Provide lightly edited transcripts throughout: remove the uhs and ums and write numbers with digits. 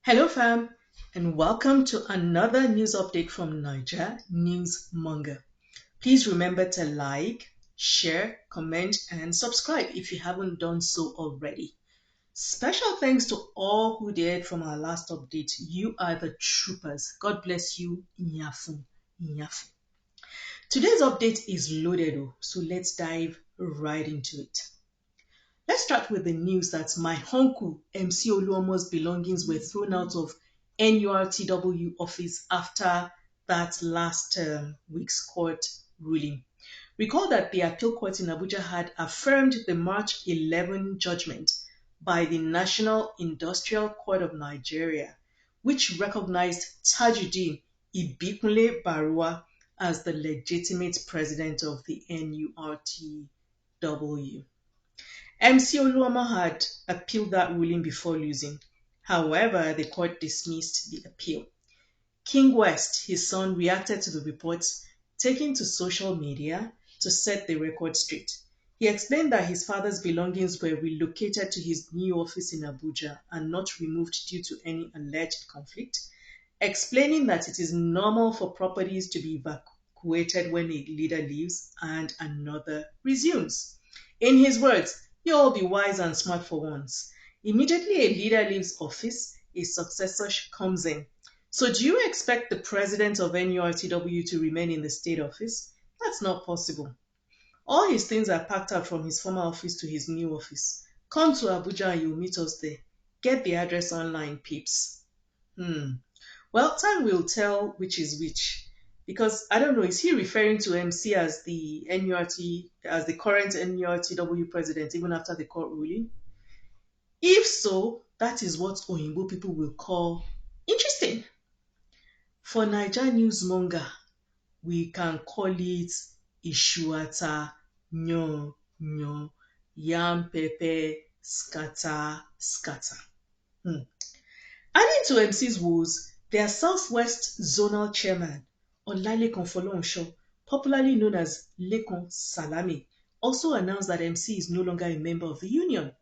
Hello fam, and welcome to another news update from Niger Newsmonger. Please remember to like, share, comment and subscribe if you haven't done so already. Special thanks to all who did from our last update. You are the troopers. God bless you. Inyafu. Inyafu. Today's update is loaded, so let's dive right into it. Let's start with the news that my uncle, MC Oluomo's belongings were thrown out of NURTW office after that last week's court ruling. Recall that the appeal court in Abuja had affirmed the March 11 judgment by the National Industrial Court of Nigeria, which recognized Tajuddin Ibikunle Barua as the legitimate president of the NURTW. MC Oluomo had appealed that ruling before losing. However, the court dismissed the appeal. King West, his son, reacted to the reports, taking to social media to set the record straight. He explained that his father's belongings were relocated to his new office in Abuja and not removed due to any alleged conflict, explaining that it is normal for properties to be evacuated when a leader leaves and another resumes. In his words, you all be wise and smart for once. Immediately a leader leaves office, a successor comes in. So do you expect the president of NURTW to remain in the state office? That's not possible. All his things are packed up from his former office to his new office. Come to Abuja and you'll meet us there. Get the address online, peeps. Well, time will tell which is which. Because I don't know, is he referring to MC as the current NURTW president even after the court ruling? If so, that is what Oyinbo people will call interesting. For Niger Newsmonger, we can call it Ishuata Nyo Nyo Yam Pepe Scatter Scatter. Adding to MC's woes, their Southwest Zonal Chairman, Olalekan Folorunso, popularly known as Lekon Salami, also announced that MC is no longer a member of the union.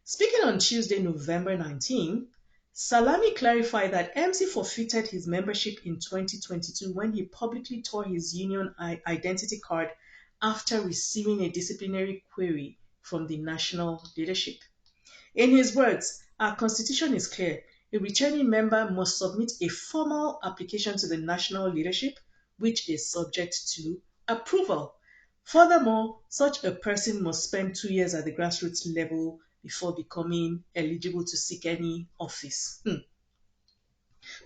Speaking on Tuesday, November 19, Salami clarified that MC forfeited his membership in 2022 when he publicly tore his union identity card after receiving a disciplinary query from the national leadership. In his words, our constitution is clear. A returning member must submit a formal application to the national leadership, which is subject to approval. Furthermore, such a person must spend 2 years at the grassroots level before becoming eligible to seek any office.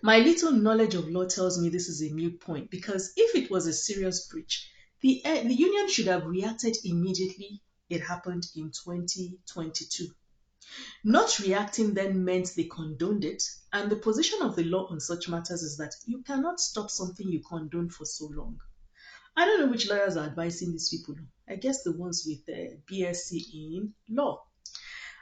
My little knowledge of law tells me this is a moot point because if it was a serious breach, the union should have reacted immediately. It happened in 2022. Not reacting then meant they condoned it, and the position of the law on such matters is that you cannot stop something you condone for so long. I don't know which lawyers are advising these people. I guess the ones with the BSc in law.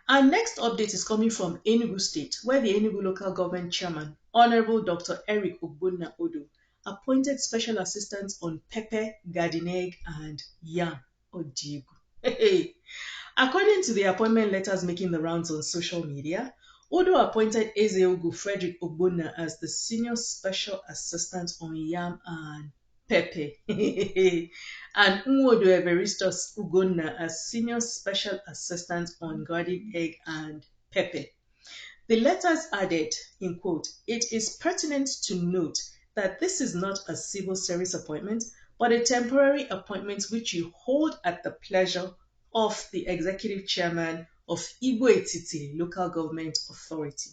Our next update is coming from Enugu State, where the Enugu Local Government Chairman, Honorable Dr. Eric Ogbonna Odo, appointed special assistants on pepper, garden egg, and yam. Odiego. According to the appointment letters making the rounds on social media, Odo appointed Ezeogu Frederick Ogbonna as the Senior Special Assistant on Yam and Pepper, and Nwodo Everistus Ugonna as Senior Special Assistant on Garden Egg and Pepper. The letters added, in quote, "It is pertinent to note that this is not a civil service appointment, but a temporary appointment which you hold at the pleasure of the Executive Chairman of Igbo ttle Local Government Authority."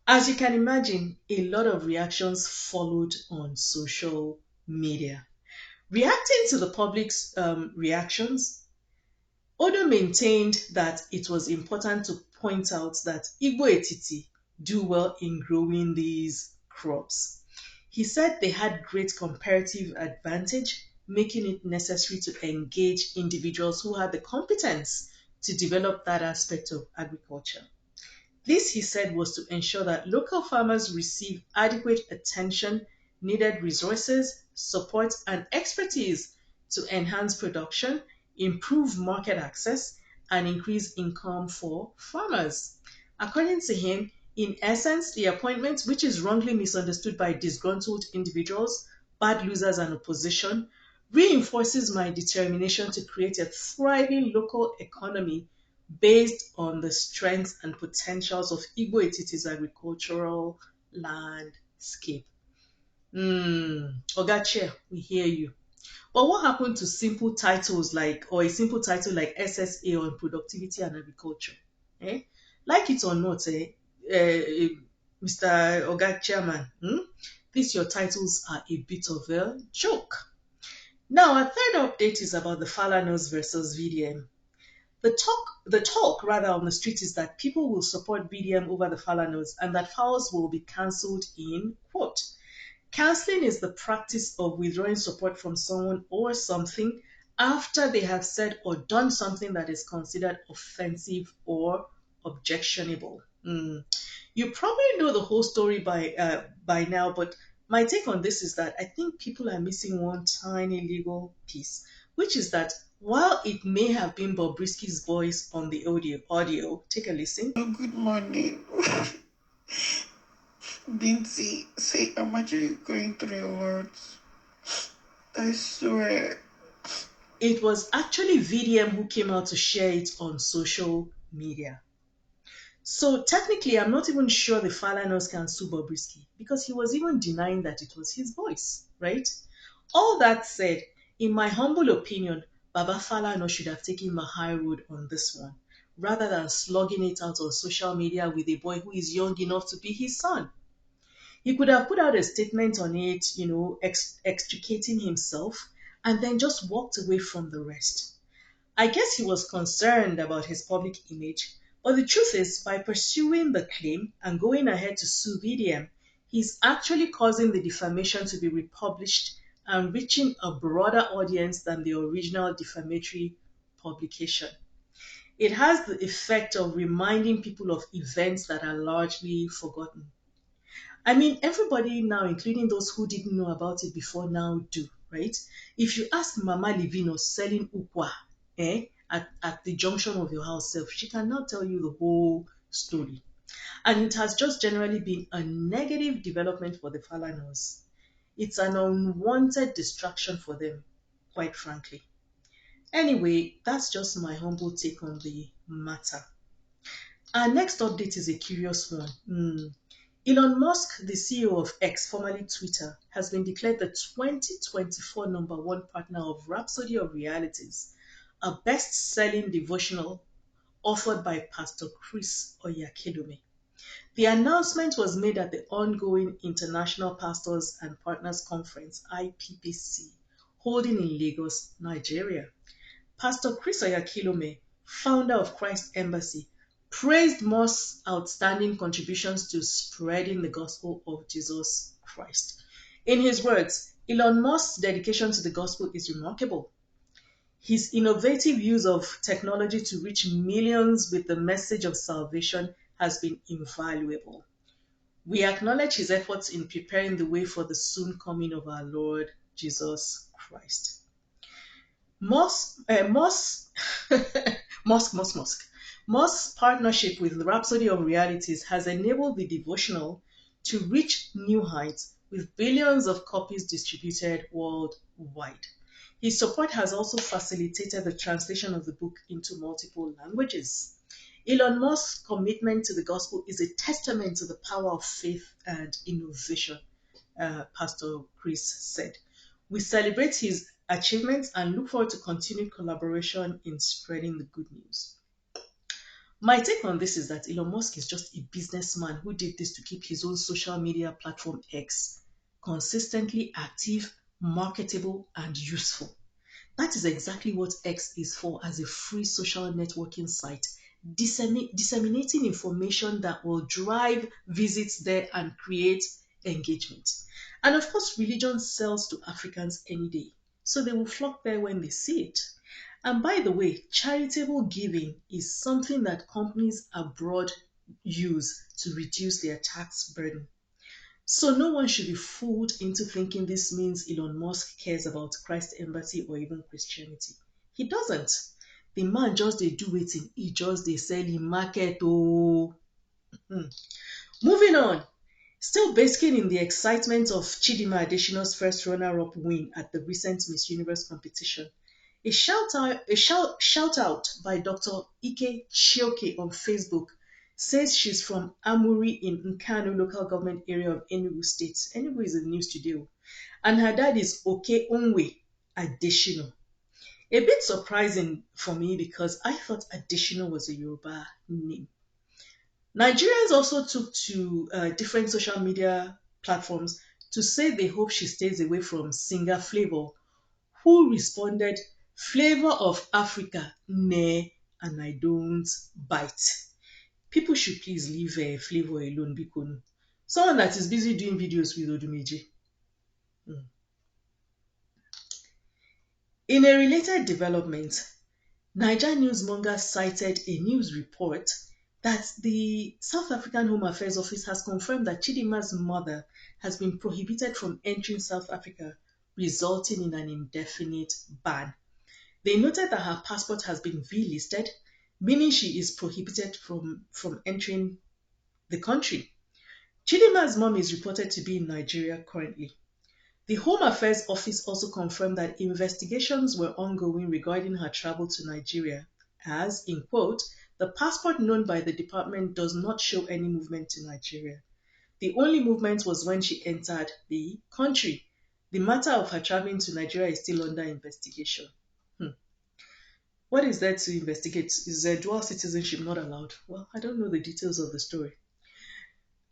As you can imagine, a lot of reactions followed on social media. Reacting to the public's reactions, Odo maintained that it was important to point out that Igbo ttle do well in growing these crops. He said they had great comparative advantage, making it necessary to engage individuals who had the competence to develop that aspect of agriculture. This, he said, was to ensure that local farmers receive adequate attention, needed resources, support, and expertise to enhance production, improve market access, and increase income for farmers. According to him, In essence, the appointment, which is wrongly misunderstood by disgruntled individuals, bad losers, and opposition, reinforces my determination to create a thriving local economy based on the strengths and potentials of Igbo Etiti's agricultural landscape. Oga Chair, we hear you. But what happened to simple titles like, or a simple title like SSA on productivity and agriculture? Eh? Like it or not, Mr. Oga Chairman, these your titles are a bit of a joke. Now, our third update is about the Falanas versus VDM. The talk rather on the street is that people will support VDM over the Falanas and that fouls will be cancelled in quote. Cancelling is the practice of withdrawing support from someone or something after they have said or done something that is considered offensive or objectionable. You probably know the whole story by now, but my take on this is that I think people are missing one tiny legal piece, which is that while it may have been Bobrisky's voice on the audio, take a listen. Oh, good morning. Binti, say I'm actually going through a lot. I swear. It was actually VDM who came out to share it on social media. So technically, I'm not even sure the Falanas can sue Bobrisky because he was even denying that it was his voice, right? All that said, in my humble opinion, Baba Falana should have taken the high road on this one, rather than slugging it out on social media with a boy who is young enough to be his son. He could have put out a statement on it, extricating himself, and then just walked away from the rest. I guess he was concerned about his public image, but the truth is, by pursuing the claim and going ahead to sue VDM, he's actually causing the defamation to be republished and reaching a broader audience than the original defamatory publication. It has the effect of reminding people of events that are largely forgotten. I mean, everybody now, including those who didn't know about it before, now do, right? If you ask Mama Livino selling ukwa at the junction of your house self, she can now tell you the whole story. And it has just generally been a negative development for the Falanos. It's an unwanted distraction for them, quite frankly. Anyway, that's just my humble take on the matter. Our next update is a curious one. Elon Musk, the CEO of X, formerly Twitter, has been declared the 2024 number one partner of Rhapsody of Realities, a best-selling devotional offered by Pastor Chris Oyakhilome. The announcement was made at the ongoing International Pastors and Partners Conference, IPPC, holding in Lagos, Nigeria. Pastor Chris Oyakhilome, founder of Christ Embassy, praised Musk's outstanding contributions to spreading the gospel of Jesus Christ. In his words, Elon Musk's dedication to the gospel is remarkable. His innovative use of technology to reach millions with the message of salvation has been invaluable. We acknowledge his efforts in preparing the way for the soon coming of our Lord Jesus Christ. Musk's partnership with Rhapsody of Realities has enabled the devotional to reach new heights with billions of copies distributed worldwide. His support has also facilitated the translation of the book into multiple languages. Elon Musk's commitment to the gospel is a testament to the power of faith and innovation, Pastor Chris said. We celebrate his achievements and look forward to continued collaboration in spreading the good news. My take on this is that Elon Musk is just a businessman who did this to keep his own social media platform X consistently active, marketable, and useful. That is exactly what X is for as a free social networking site, disseminating information that will drive visits there and create engagement. And of course, religion sells to Africans any day, so they will flock there when they see it. And by the way, charitable giving is something that companies abroad use to reduce their tax burden. So no one should be fooled into thinking this means Elon Musk cares about Christ Embassy or even Christianity. He doesn't. The man just they do it in he just they sell in market. Oh. Moving on, still basking in the excitement of Chidimma Adesina's first runner-up win at the recent Miss Universe competition, a shout out by Dr. Ike Chioke on Facebook says she's from Amuri in Nkanu local government area of Enugu State. Enugu is in the news today. And her dad is Oke Onwe Adesina. A bit surprising for me because I thought Adesina was a Yoruba name. Nigerians also took to different social media platforms to say they hope she stays away from singer Flavor, who responded, Flavor of Africa, nah, and I don't bite. People should please leave Flavor alone, Bikonu. Someone that is busy doing videos with Odumeji. Mm. In a related development, Niger Newsmonger cited a news report that the South African Home Affairs Office has confirmed that Chidimma's mother has been prohibited from entering South Africa, resulting in an indefinite ban. They noted that her passport has been V-listed, meaning she is prohibited from entering the country. Chidimma's mom is reported to be in Nigeria currently. The Home Affairs Office also confirmed that investigations were ongoing regarding her travel to Nigeria, as, in quote, the passport known by the department does not show any movement to Nigeria. The only movement was when she entered the country. The matter of her traveling to Nigeria is still under investigation. What is there to investigate? Is dual citizenship not allowed? Well, I don't know the details of the story.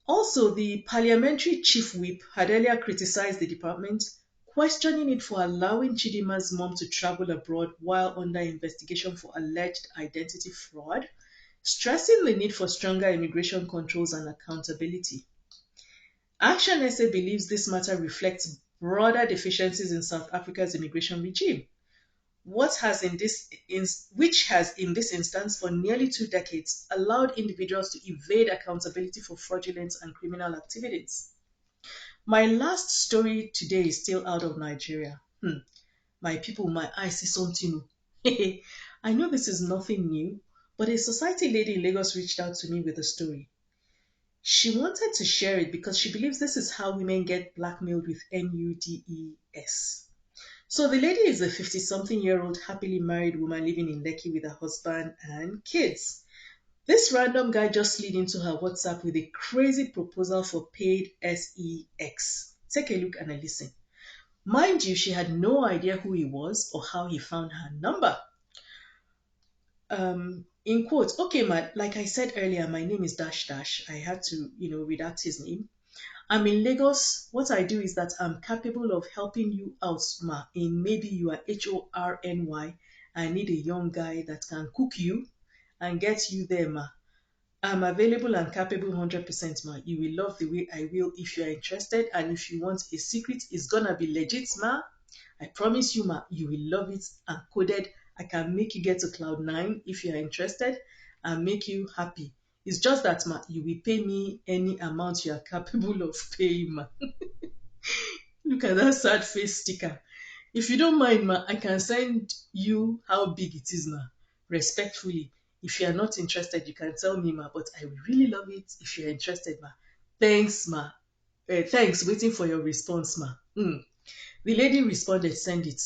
Also, the parliamentary chief whip had earlier criticized the department, questioning it for allowing Chidimma's mom to travel abroad while under investigation for alleged identity fraud, stressing the need for stronger immigration controls and accountability. Action SA believes this matter reflects broader deficiencies in South Africa's immigration regime, which has in this instance for nearly 2 decades allowed individuals to evade accountability for fraudulent and criminal activities. My last story today is still out of Nigeria. My people, my eyes see something. I know this is nothing new, but a society lady in Lagos reached out to me with a story. She wanted to share it because she believes this is how women get blackmailed with NUDES. So the lady is a 50-something-year-old happily married woman living in Lekki with her husband and kids. This random guy just slid into her WhatsApp with a crazy proposal for paid sex. Take a look and a listen. Mind you, she had no idea who he was or how he found her number. In quotes, okay, like I said earlier, my name is Dash Dash. I had to, redact his name. I'm in Lagos. What I do is that I'm capable of helping you out, ma. In maybe you are HORNY. I need a young guy that can cook you and get you there, ma. I'm available and capable 100%, ma. You will love the way I will if you are interested. And if you want a secret, it's gonna be legit, ma. I promise you, ma, you will love it and coded. I can make you get to cloud 9 if you are interested and make you happy. It's just that, ma, you will pay me any amount you are capable of paying, ma. Look at that sad face sticker. If you don't mind, ma, I can send you how big it is, ma. Respectfully. If you are not interested, you can tell me, ma, but I will really love it if you're interested, ma. Thanks, ma. Thanks, waiting for your response, ma. The lady responded, send it.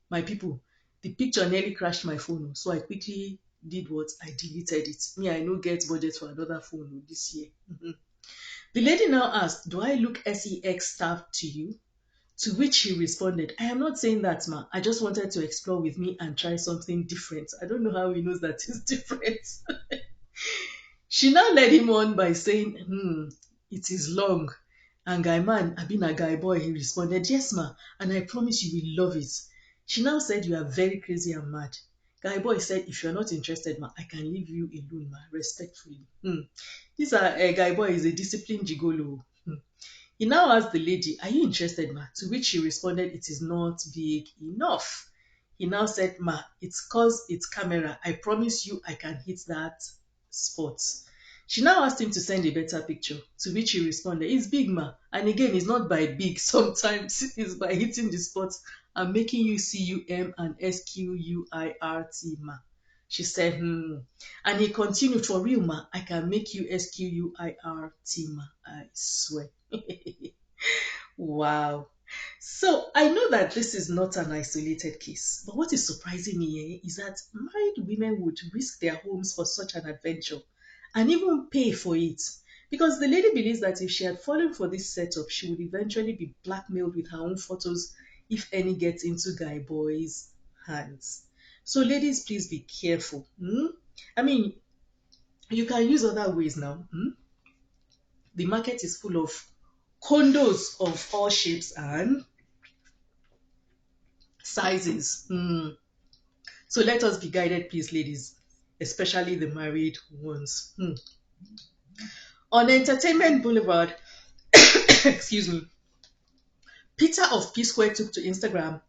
My people, the picture nearly crashed my phone, so I quickly did what? I deleted it. Me, I no get budget for another phone this year. The lady now asked, do I look sex staff to you? To which he responded, I am not saying that, ma. I just wanted to explore with me and try something different. I don't know how he knows that it's different. She now led him on by saying, it is long. And guy man, I been a guy boy, he responded, yes, ma, and I promise you will love it. She now said, you are very crazy and mad. Guy boy said, if you're not interested, ma, I can leave you alone, ma, respectfully. This guy boy is a disciplined gigolo. He now asked the lady, are you interested, ma? To which she responded, it is not big enough. He now said, ma, it's cause it's camera. I promise you I can hit that spot. She now asked him to send a better picture, to which he responded, it's big, ma. And again, it's not by big. Sometimes it's by hitting the spot and making you CUM and SQUIRT, ma. She said, And he continued, for real, ma, I can make you SQUIRT, ma, I swear. Wow. So I know that this is not an isolated case, but what is surprising me is that married women would risk their homes for such an adventure and even pay for it. Because the lady believes that if she had fallen for this setup, she would eventually be blackmailed with her own photos if any gets into guy boys' hands. So, ladies, please be careful. I mean, you can use other ways now. The market is full of condos of all shapes and sizes. So let us be guided, please, ladies, especially the married ones. On Entertainment Boulevard, excuse me, Peter of PSquare took to Instagram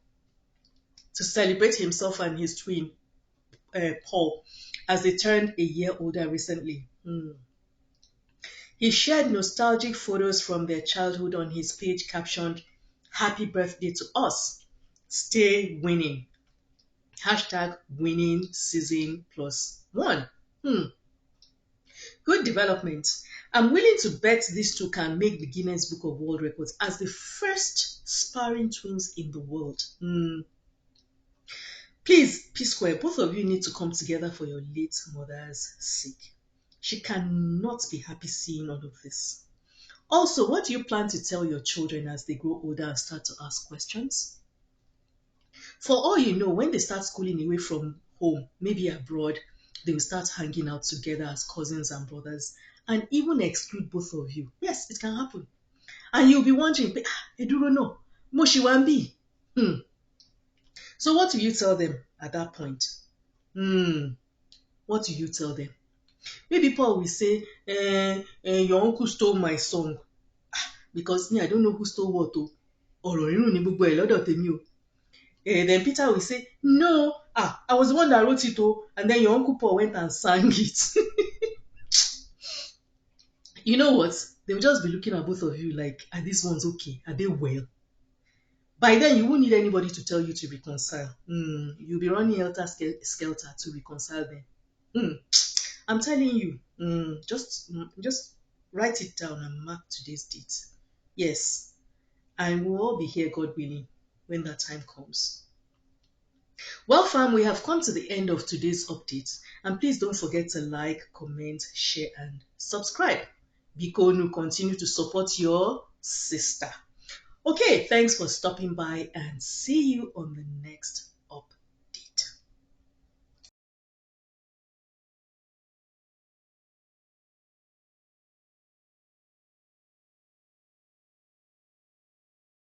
to celebrate himself and his twin, Paul, as they turned a year older recently. He shared nostalgic photos from their childhood on his page captioned, "Happy birthday to us. Stay winning. Hashtag winning season plus one." Good development. I'm willing to bet these two can make the Guinness Book of World Records as the first sparring twins in the world. Please, P-Square, both of you need to come together for your late mother's sake. She cannot be happy seeing all of this. Also, what do you plan to tell your children as they grow older and start to ask questions? For all you know, when they start schooling away from home, maybe abroad, they will start hanging out together as cousins and brothers and even exclude both of you. Yes, it can happen. And you'll be wondering, Eduro no, Moshiwambi. So what do you tell them at that point? What do you tell them? Maybe Paul will say, your uncle stole my song. Because me, I don't know who stole what. Ọ̀rọ̀ rírùn ní gbogbo ẹ̀ lọ́dọ̀ tèmi o. Then Peter will say, no, I was the one that wrote it, and then your uncle Paul went and sang it. You know what? They'll just be looking at both of you like, are these ones okay? Are they well? By then, you won't need anybody to tell you to reconcile. You'll be running helter skelter to reconcile them. I'm telling you, just write it down and mark today's date. Yes, and we'll all be here, God willing, when that time comes. Well, fam, we have come to the end of today's update. And please don't forget to like, comment, share, and subscribe. Bikonu, continue to support your sister. Okay, thanks for stopping by and see you on the next